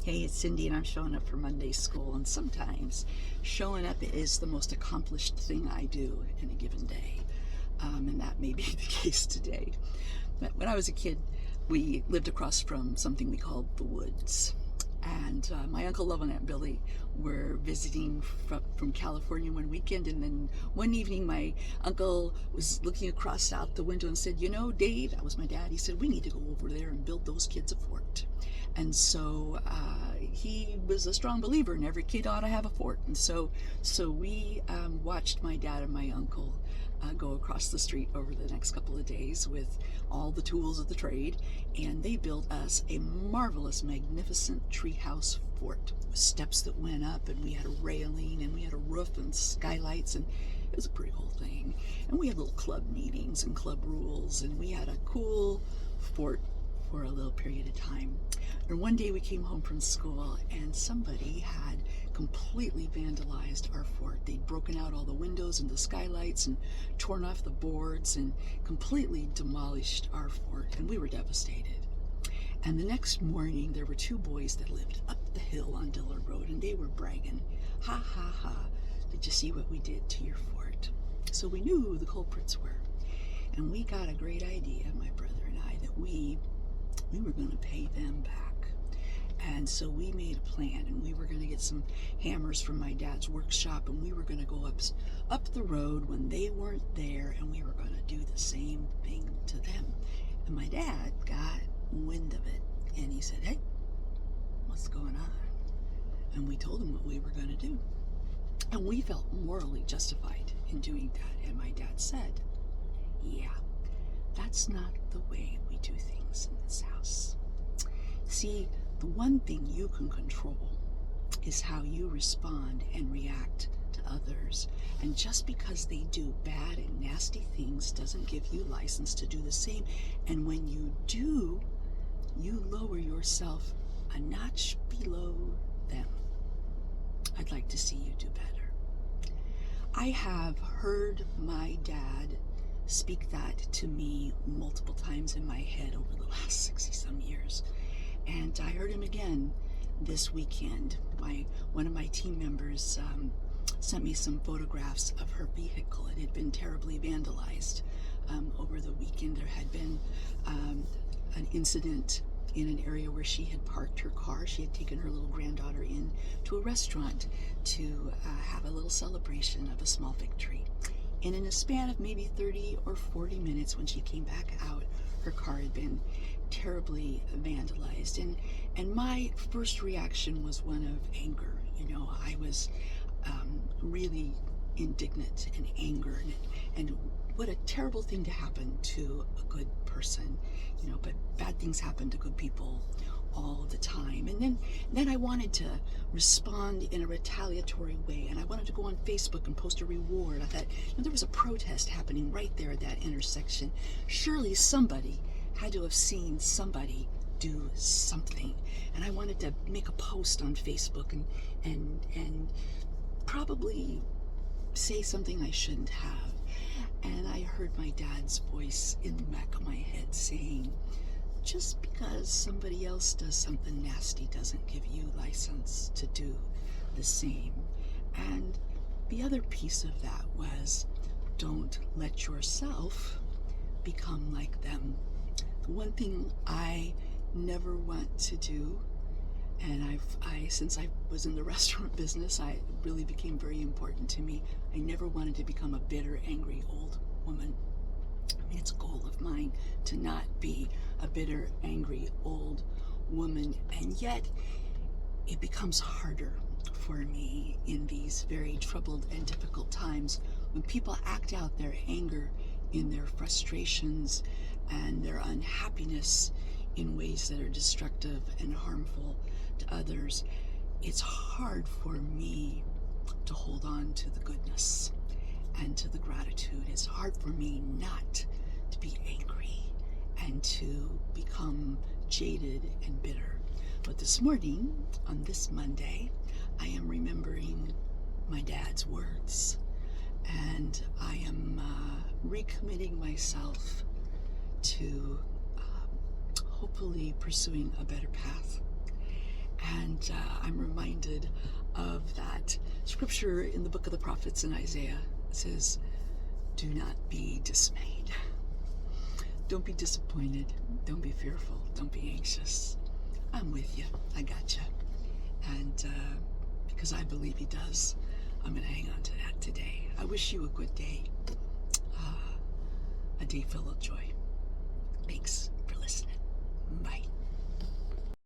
Hey, it's Cindy, and I'm showing up for Monday school. And sometimes showing up is the most accomplished thing I do in a given day. And that may be the case today. But when I was a kid, we lived across from something we called the woods. And my Uncle Love and Aunt Billy were visiting from California one weekend. And then one evening, my uncle was looking across out the window and said, "You know, Dave," that was my dad, he said, "we need to go over there and build those kids a fort." And so he was a strong believer in every kid ought to have a fort. And so we watched my dad and my uncle go across the street over the next couple of days with all the tools of the trade, and they built us a marvelous, magnificent treehouse fort with steps that went up, and we had a railing, and we had a roof and skylights, and it was a pretty cool thing. And we had little club meetings and club rules, and we had a cool fort for a little period of time. And one day we came home from school and somebody had completely vandalized our fort. They'd broken out all the windows and the skylights and torn off the boards and completely demolished our fort, and we were devastated. And the next morning there were two boys that lived up the hill on Dillard Road, and they were bragging, "Ha ha ha, did you see what we did to your fort?" So we knew who the culprits were, and we got a great idea, my brother and I, that we were going to pay them back. And so we made a plan, and we were going to get some hammers from my dad's workshop, and we were going to go up the road when they weren't there, and we were going to do the same thing to them. And my dad got wind of it, and he said, "Hey, what's going on?" And we told him what we were going to do. And we felt morally justified in doing that. And my dad said, "Yeah, that's not the way we do things in this house. See, the one thing you can control is how you respond and react to others. And just because they do bad and nasty things doesn't give you license to do the same. And when you do, you lower yourself a notch below them. I'd like to see you do better." I have heard my dad speak that to me multiple times in my head over the last 60-some years. And I heard him again this weekend. One of my team members sent me some photographs of her vehicle. It had been terribly vandalized over the weekend. There had been an incident in an area where she had parked her car. She had taken her little granddaughter in to a restaurant to have a little celebration of a small victory. And in a span of maybe 30 or 40 minutes, when she came back out, her car had been terribly vandalized. And my first reaction was one of anger. You know, I was really indignant and angered, and what a terrible thing to happen to a good person, you know, but bad things happen to good people all the time. And then I wanted to respond in a retaliatory way, and I wanted to go on Facebook and post a reward. I thought, you know, there was a protest happening right there at that intersection. Surely somebody had to have seen somebody do something, and I wanted to make a post on Facebook and probably say something I shouldn't have. And I heard my dad's voice in the back of my head saying, "Just because somebody else does something nasty doesn't give you license to do the same." And the other piece of that was, don't let yourself become like them. The one thing I never want to do, and since I was in the restaurant business, it really became very important to me. I never wanted to become a bitter, angry old woman. I mean, it's a goal of mine to not be a bitter, angry old woman, and yet it becomes harder for me in these very troubled and difficult times when people act out their anger in their frustrations and their unhappiness in ways that are destructive and harmful to others. It's hard for me to hold on to the goodness and to the gratitude. It's hard for me not to be angry and to become jaded and bitter. But this morning, on this Monday, I am remembering my dad's words, and I am recommitting myself to hopefully pursuing a better path. And I'm reminded of that scripture in the book of the prophets in Isaiah. It says, do not be dismayed. Don't be disappointed. Don't be fearful. Don't be anxious. I'm with you. I got you. And because I believe he does, I'm going to hang on to that today. I wish you a good day, a day full of joy. Thanks for listening. Bye.